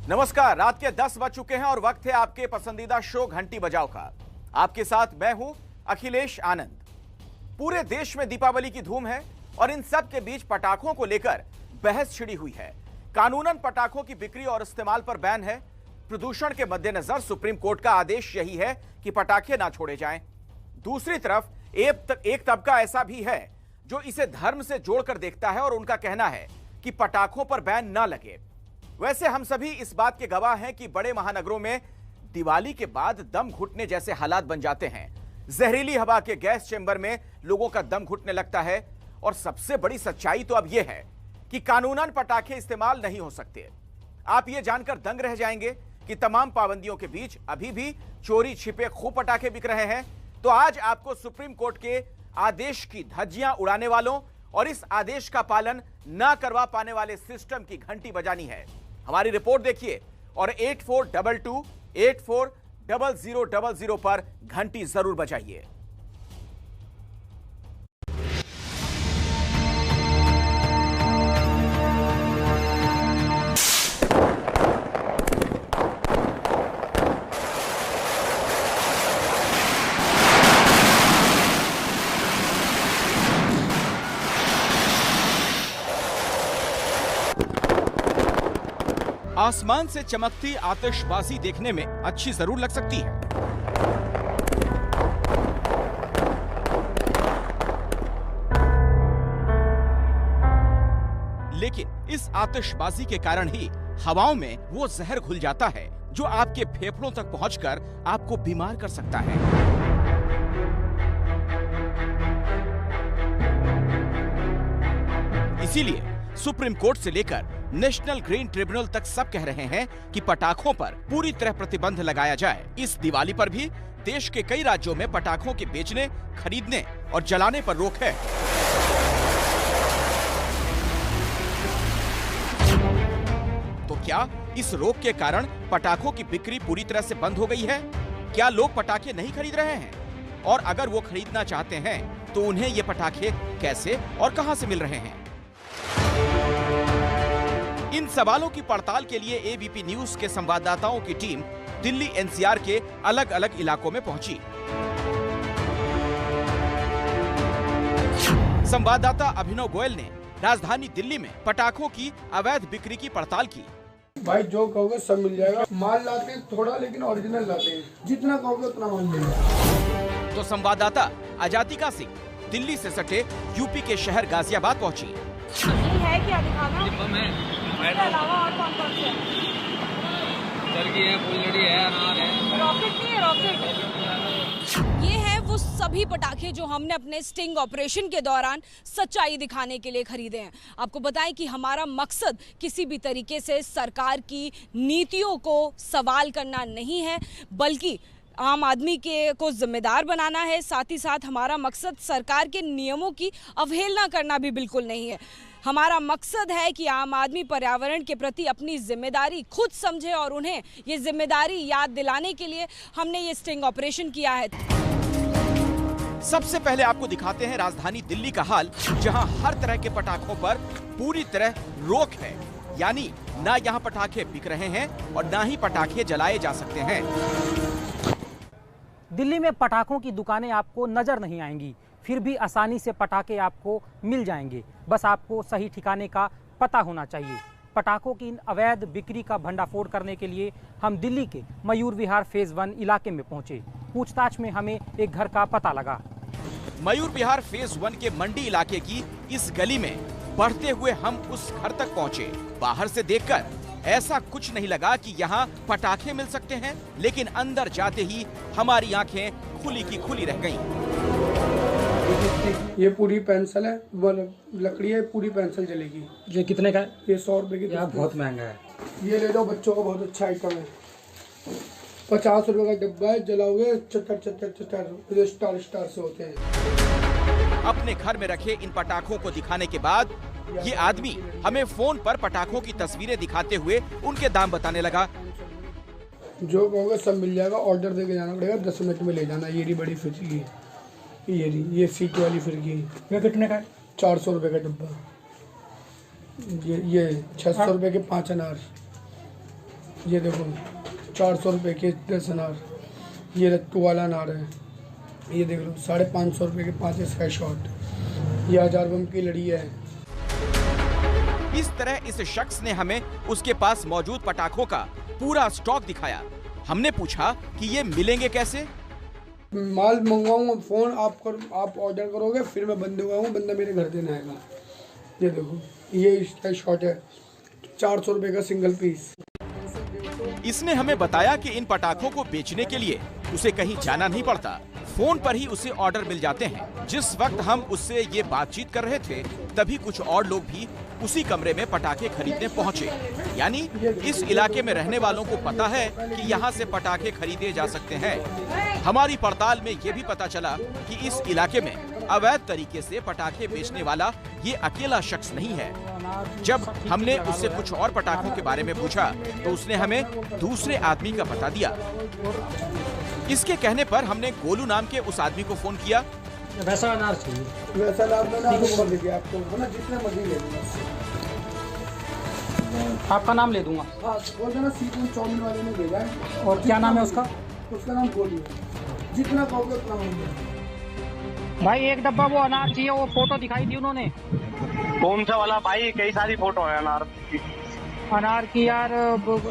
नमस्कार, रात के 10 बज चुके हैं और वक्त है आपके पसंदीदा शो घंटी बजाओ का। आपके साथ मैं हूं अखिलेश आनंद। पूरे देश में दीपावली की धूम है और इन सब के बीच पटाखों को लेकर बहस छिड़ी हुई है। कानूनन पटाखों की बिक्री और इस्तेमाल पर बैन है। प्रदूषण के मद्देनजर सुप्रीम कोर्ट का आदेश यही है कि पटाखे ना छोड़े जाएं। दूसरी तरफ एक तबका ऐसा भी है जो इसे धर्म से जोड़कर देखता है और उनका कहना है कि पटाखों पर बैन ना लगे। वैसे हम सभी इस बात के गवाह हैं कि बड़े महानगरों में दिवाली के बाद दम घुटने जैसे हालात बन जाते हैं। जहरीली हवा के गैस चेंबर में लोगों का दम घुटने लगता है और सबसे बड़ी सच्चाई तो अब यह है कि कानूनन पटाखे इस्तेमाल नहीं हो सकते। आप यह जानकर दंग रह जाएंगे कि तमाम पाबंदियों के बीच अभी भी चोरी छिपे खूब पटाखे बिक रहे हैं। तो आज आपको सुप्रीम कोर्ट के आदेश की धज्जियां उड़ाने वालों और इस आदेश का पालन ना करवा पाने वाले सिस्टम की घंटी बजानी है। हमारी रिपोर्ट देखिए और 8422840000 पर घंटी जरूर बजाइए। आसमान से चमकती आतिशबाजी देखने में अच्छी जरूर लग सकती है, लेकिन इस आतिशबाजी के कारण ही हवाओं में वो जहर घुल जाता है जो आपके फेफड़ों तक पहुंचकर आपको बीमार कर सकता है। इसीलिए सुप्रीम कोर्ट से लेकर नेशनल ग्रीन ट्रिब्यूनल तक सब कह रहे हैं कि पटाखों पर पूरी तरह प्रतिबंध लगाया जाए। इस दिवाली पर भी देश के कई राज्यों में पटाखों के बेचने, खरीदने और जलाने पर रोक है। तो क्या इस रोक के कारण पटाखों की बिक्री पूरी तरह से बंद हो गई है? क्या लोग पटाखे नहीं खरीद रहे हैं? और अगर वो खरीदना चाहते हैं तो उन्हें ये पटाखे कैसे और कहां से मिल रहे हैं? इन सवालों की पड़ताल के लिए एबीपी न्यूज के संवाददाताओं की टीम दिल्ली एनसीआर के अलग अलग इलाकों में पहुंची। संवाददाता अभिनव गोयल ने राजधानी दिल्ली में पटाखों की अवैध बिक्री की पड़ताल की। भाई जो कहोगे सब मिल जाएगा। माल लाते हैं थोड़ा, लेकिन ओरिजिनल लाते हैं। जितना कहोगे उतना माल मिलेगा। तो संवाददाता अजातिका सिंह दिल्ली से सटे यूपी के शहर गाजियाबाद पहुंची। है क्या दिखाना? इसके अलावा और कौन कौन से? टर्की है, फुलझड़ी है, अनार है। रॉकेट नहीं है? रॉकेट ये है वो सभी पटाखे जो हमने अपने स्टिंग ऑपरेशन के दौरान सच्चाई दिखाने के लिए खरीदे हैं। आपको बताएं कि हमारा मकसद किसी भी तरीके से सरकार की नीतियों को सवाल करना नहीं है, बल्कि आम आदमी को जिम्मेदार बनाना है। साथ ही साथ हमारा मकसद सरकार के नियमों की अवहेलना करना भी बिल्कुल नहीं है। हमारा मकसद है कि आम आदमी पर्यावरण के प्रति अपनी जिम्मेदारी खुद समझे और उन्हें ये जिम्मेदारी याद दिलाने के लिए हमने ये स्टिंग ऑपरेशन किया है। सबसे पहले आपको दिखाते हैं राजधानी दिल्ली का हाल, जहां हर तरह के पटाखों पर पूरी तरह रोक है। यानी ना यहाँ पटाखे बिक रहे हैं और ना ही पटाखे जलाए जा सकते हैं। दिल्ली में पटाखों की दुकानें आपको नजर नहीं आएंगी, फिर भी आसानी से पटाखे आपको मिल जाएंगे। बस आपको सही ठिकाने का पता होना चाहिए। पटाखों की इन अवैध बिक्री का भंडाफोड़ करने के लिए हम दिल्ली के मयूर विहार फेज 1 इलाके में पहुंचे। पूछताछ में हमें एक घर का पता लगा। मयूर विहार फेज 1 के मंडी इलाके की इस गली में बढ़ते हुए हम उस घर तक पहुंचे। बाहर से देखकर ऐसा कुछ नहीं लगा कि यहाँ पटाखे मिल सकते हैं, लेकिन अंदर जाते ही हमारी आंखें खुली की खुली रह गईं। ये पूरी पेंसिल है, लकड़ी है, पूरी पेंसिल चलेगी। ये कितने का है? ये 100 रुपए की। यार बहुत महंगा है। ये ले जाओ, बच्चों का बहुत अच्छा आइटम है। 50 रुपए का डब्बा है, जलाओगे चटर स्टार से होते हैं। अपने घर में रखे इन पटाखों को दिखाने के बाद ये आदमी हमें फोन पर पटाखों की तस्वीरें दिखाते हुए उनके दाम बताने लगा। जो कहोगे सब मिल जाएगा। ऑर्डर देके जाना पड़ेगा, 10 मिनट में ले जाना। ये बड़ी फिरकी है, ये सीट वाली फिरकी। ये कितने का है? 400 रुपए का डब्बा। ये 600 रुपए के 5 अनार। ये देखो 400 रुपये के 10 अनार, ये लट्टू वाला अनार है। ये देख लो 550 रुपये के 5 स्काई शॉट, ये 1000 बम की लड़ी है। इस तरह इस शख्स ने हमें उसके पास मौजूद पटाखों का पूरा स्टॉक दिखाया। हमने पूछा कि ये मिलेंगे कैसे। माल मंगवाऊंगा, फोन आप ऑर्डर करोगे, फिर मैं बंदे को बंदा मेरे घर देने आएगा। ये देखो ये स्काई शॉट है, 400 रुपये का सिंगल पीस। इसने हमें बताया कि इन पटाखों को बेचने के लिए उसे कहीं जाना नहीं पड़ता, फोन पर ही उसे ऑर्डर मिल जाते हैं। जिस वक्त हम उससे ये बातचीत कर रहे थे तभी कुछ और लोग भी उसी कमरे में पटाखे खरीदने पहुंचे। यानी इस इलाके में रहने वालों को पता है कि यहाँ से पटाखे खरीदे जा सकते हैं। हमारी पड़ताल में ये भी पता चला कि इस इलाके में अवैध तरीके से पटाखे बेचने वाला ये अकेला शख्स नहीं है। जब हमने उससे कुछ और पटाखों के बारे में पूछा तो उसने हमें दूसरे आदमी का पता दिया। इसके कहने पर हमने गोलू नाम के उस आदमी को फोन किया। वैसा अनार चाहिए, वैसा अनार नंबर दे दिया आपको, है ना, जितना मर्जी ले लेना। आपका नाम ले दूंगा। हाँ बोल देना, सीधे चाउमीन वाले ने भेजा है। और क्या नाम है उसका? उसका नाम गोलू है। जितना कहोगे उतना होगा। भाई एक डब्बा वो अनार चाहिए, वो फोटो दिखाई थी उन्होंने। कौन सा वाला भाई? कई सारी फोटो है अनार की यार,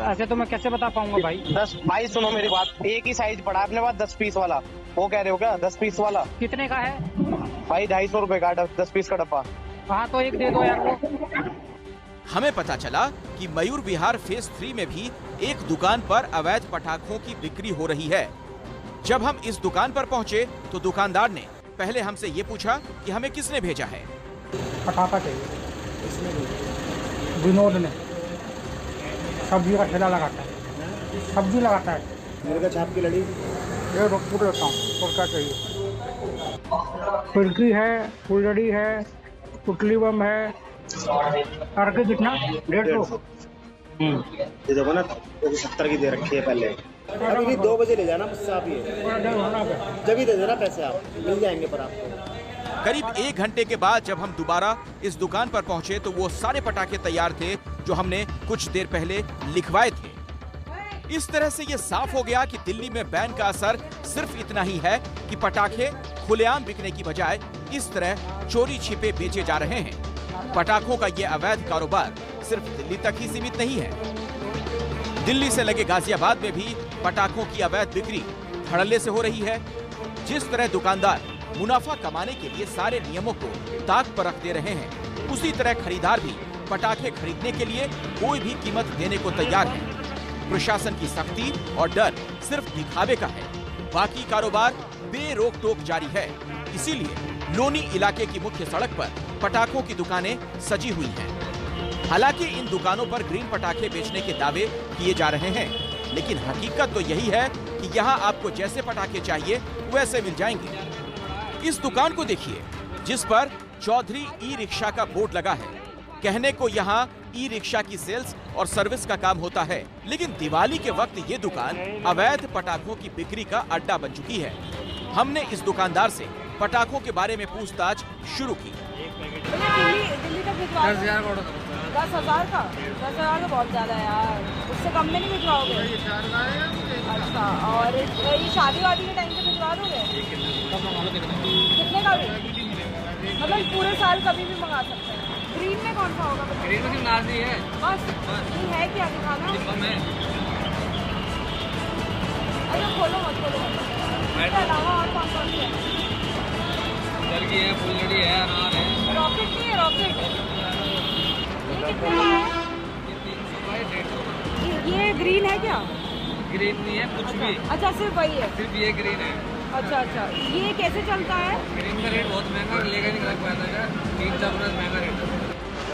ऐसे तो मैं कैसे बता पाऊंगा भाई। 10 भाई सुनो मेरी बात, एक ही साइज पड़ा अपने पास 10 पीस वाला, वो कह रहे हो क्या 10 पीस वाला? कितने का है भाई? 250 रुपए का 10 पीस का डब्बा। हाँ तो एक दे दो यार वो। हमें पता चला कि मयूर विहार फेज 3 में भी एक दुकान पर अवैध पटाखों की बिक्री हो रही है। जब हम इस दुकान पर पहुंचे तो दुकानदार ने पहले हमसे ये पूछा कि हमें किसने भेजा है। पटाखा चाहिए, विनोद ने, सब्जी का ठेला लगाता है, सब्जी लगाता है। मेरे का छाप की लड़ी ये पूरा लेता हूँ, और क्या चाहिए? फिरकी है, फुलझड़ी है, पुतली बम है। अर्के कितना? 150। ये देखो ना, 70 की दे रखी है पहले। अभी 2 बजे ले जाना मुझसे आप, ये जब ही दे देना पैसे, आप मिल जाएंगे पर आपको। करीब 1 घंटे के बाद जब हम दोबारा इस दुकान पर पहुंचे तो वो सारे पटाखे तैयार थे जो हमने कुछ देर पहले लिखवाए थे। इस तरह से ये साफ हो गया कि दिल्ली में बैन का असर सिर्फ इतना ही है कि पटाखे खुलेआम बिकने की बजाय इस तरह चोरी छिपे बेचे जा रहे हैं। पटाखों का ये अवैध कारोबार सिर्फ दिल्ली तक ही सीमित नहीं है। दिल्ली से लगे गाजियाबाद में भी पटाखों की अवैध बिक्री धड़ल्ले से हो रही है। जिस तरह दुकानदार मुनाफा कमाने के लिए सारे नियमों को ताक पर रख दे रहे हैं, उसी तरह खरीदार भी पटाखे खरीदने के लिए कोई भी कीमत देने को तैयार है। प्रशासन की सख्ती और डर सिर्फ दिखावे का है, बाकी कारोबार बेरोक टोक जारी है। इसीलिए लोनी इलाके की मुख्य सड़क पर पटाखों की दुकानें सजी हुई हैं। हालांकि इन दुकानों पर ग्रीन पटाखे बेचने के दावे किए जा रहे हैं, लेकिन हकीकत तो यही है कि यहाँ आपको जैसे पटाखे चाहिए वैसे मिल जाएंगे। इस दुकान को देखिए जिस पर चौधरी ई रिक्शा का बोर्ड लगा है। कहने को यहाँ ई रिक्शा की सेल्स और सर्विस का काम होता है, लेकिन दिवाली के वक्त ये दुकान अवैध पटाखों की बिक्री का अड्डा बन चुकी है। हमने इस दुकानदार से पटाखों के बारे में पूछताछ शुरू की। दिल्ली तक भिजवा 10,000 का ऑर्डर था। 10,000 का? 10,000 तो बहुत ज्यादा है यार, उससे कम में नहीं भिजवाओगे? अच्छा, और ये शादी वादी के टाइम पे भिजवा दोगे? कितने का भी? मतलब पूरे साल कभी भी मंगा सकते हैं। ग्रीन में कौन सा होगा? ग्रीन में सिर्फ नारजी है। बस ये है क्या दिखाना? बम है। अरे खोलो मत, खोलो मत। इसके अलावा और कौन कौन से हैं? चरगी है, फुलझड़ी है, अनार है। रॉकेट नहीं है? रॉकेट ये कितने का है? ये 300 का है, 150 का। ये ग्रीन है क्या? ग्रीन नहीं है कुछ भी, अच्छा सिर्फ वही है? सिर्फ ये ग्रीन है। अच्छा अच्छा, ये कैसे चलता है? ग्रीन का रेट बहुत महंगा, लेगा नहीं लग पाया था, 3-4 महंगा रेट है।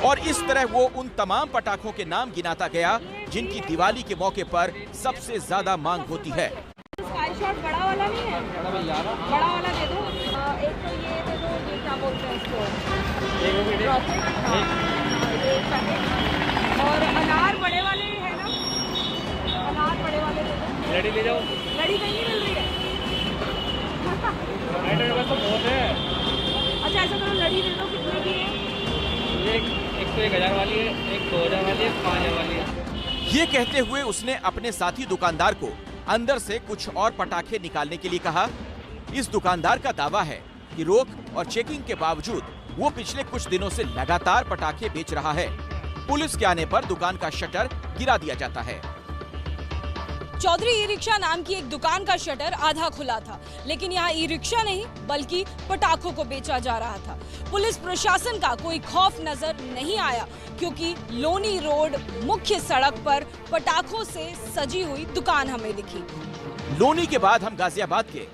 और इस तरह वो उन तमाम पटाखों के नाम गिनाता गया जिनकी दिवाली के मौके पर सबसे ज्यादा मांग होती है। स्काई शॉट बड़ा वाला नहीं है? बड़ा वाला दे दो। एक तो ये दे दो, ये क्या बोलते हैं इसको? रॉकेट। हाँ, ये एक पैकेट। और अनार बड़े वाले है ना? अनार बड़े वाले दे दो। लड़ी ले जाओ। लड़ी कहीं नहीं मिल रही है? तो बहुत है। अच्छा ऐसा करो, लड़ी दे दो। कितने की है? एक तो 1,000 वाली है, एक 2,000 वाली है, 5,000 वाली है। ये कहते हुए उसने अपने साथी दुकानदार को अंदर से कुछ और पटाखे निकालने के लिए कहा। इस दुकानदार का दावा है कि रोक और चेकिंग के बावजूद वो पिछले कुछ दिनों से लगातार पटाखे बेच रहा है। पुलिस के आने पर दुकान का शटर गिरा दिया जाता है। चौधरी ई रिक्शा नाम की एक दुकान का शटर आधा खुला था, लेकिन यहाँ ई रिक्शा नहीं बल्कि पटाखों को बेचा जा रहा था। पुलिस प्रशासन का कोई खौफ नजर नहीं आया, क्योंकि लोनी रोड मुख्य सड़क पर पटाखों से सजी हुई दुकान हमें दिखी। लोनी के बाद हम गाजियाबाद के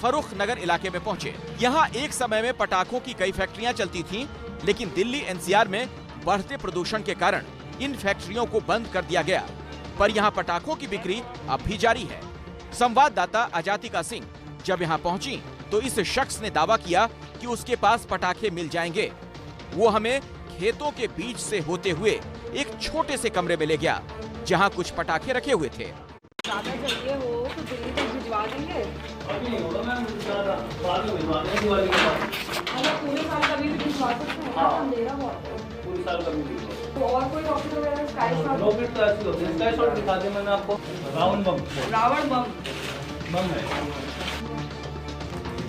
फरुख नगर इलाके में पहुंचे। यहाँ एक समय में पटाखों की कई फैक्ट्रियां चलती थीं, लेकिन दिल्ली एनसीआर में बढ़ते प्रदूषण के कारण इन फैक्ट्रियों को बंद कर दिया गया, पर यहाँ पटाखों की बिक्री अब भी जारी है। संवाददाता अजातिका सिंह जब यहाँ पहुंची तो इस शख्स ने दावा किया कि उसके पास पटाखे मिल जाएंगे। वो हमें खेतों के बीच से होते हुए एक छोटे से कमरे में ले गया, जहाँ कुछ पटाखे रखे हुए थे। ज़्यादा चाहिए हो तो दिल्ली तक भिजवा देंगे। पूरे साल कभी भी भिजवा सकते हैं, अंधेरा बहुत है। तो और कोई रॉकेट वगैरह स्काई शॉट? रॉकेट तो ऐसी होती है, स्काई शॉट दिखा दे मैंने आपको। रावण बम है।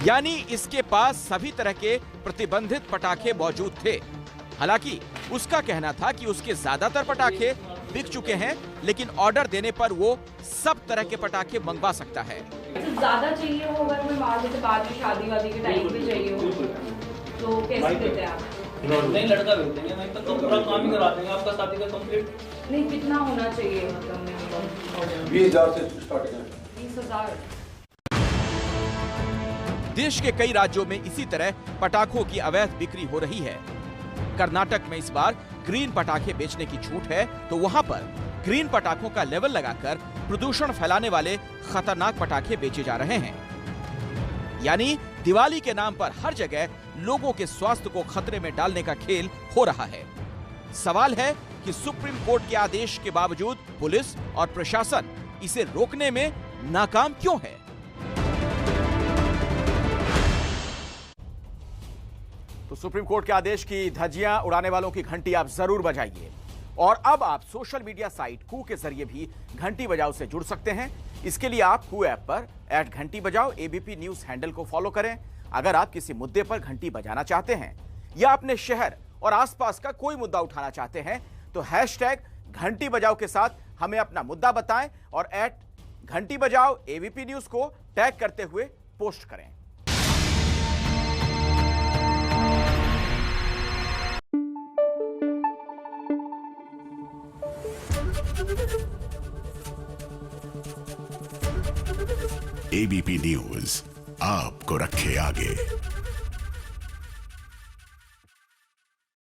यानी इसके पास सभी तरह के प्रतिबंधित पटाखे मौजूद थे। हालांकि उसका कहना था कि उसके ज्यादातर पटाखे बिक चुके हैं, लेकिन ऑर्डर देने पर वो सब तरह के पटाखे मंगवा सकता है। ज्यादा चाहिए हो, अगर कोई मान लीजिए बाद में शादी वादी के टाइम पे चाहिए हो तो कैसे देते हैं आप? नहीं, लड़का भेज देंगे, नहीं तो पूरा काम ही करा देंगे आपका शादी का कंप्लीट। नहीं, कितना होना चाहिए मतलब? 20,000 से स्टार्ट करें। 20,000। देश के कई राज्यों में इसी तरह पटाखों की अवैध बिक्री हो रही है। कर्नाटक में इस बार ग्रीन पटाखे बेचने की छूट है, तो वहां पर ग्रीन पटाखों का लेवल लगाकर प्रदूषण फैलाने वाले खतरनाक पटाखे बेचे जा रहे हैं। यानी दिवाली के नाम पर हर जगह लोगों के स्वास्थ्य को खतरे में डालने का खेल हो रहा है। सवाल है कि सुप्रीम कोर्ट के आदेश के बावजूद पुलिस और प्रशासन इसे रोकने में नाकाम क्यों है? तो सुप्रीम कोर्ट के आदेश की धज्जियां उड़ाने वालों की घंटी आप जरूर बजाइए। और अब आप सोशल मीडिया साइट कू के जरिए भी घंटी बजाओ से जुड़ सकते हैं। इसके लिए आप कू ऐप पर @घंटी बजाओ एबीपी न्यूज हैंडल को फॉलो करें। अगर आप किसी मुद्दे पर घंटी बजाना चाहते हैं या अपने शहर और आसपास का कोई मुद्दा उठाना चाहते हैं तो #घंटी बजाओ के साथ हमें अपना मुद्दा बताएं और @घंटी बजाओ एबीपी न्यूज को टैग करते हुए पोस्ट करें। एबीपी न्यूज आपको रखे आगे।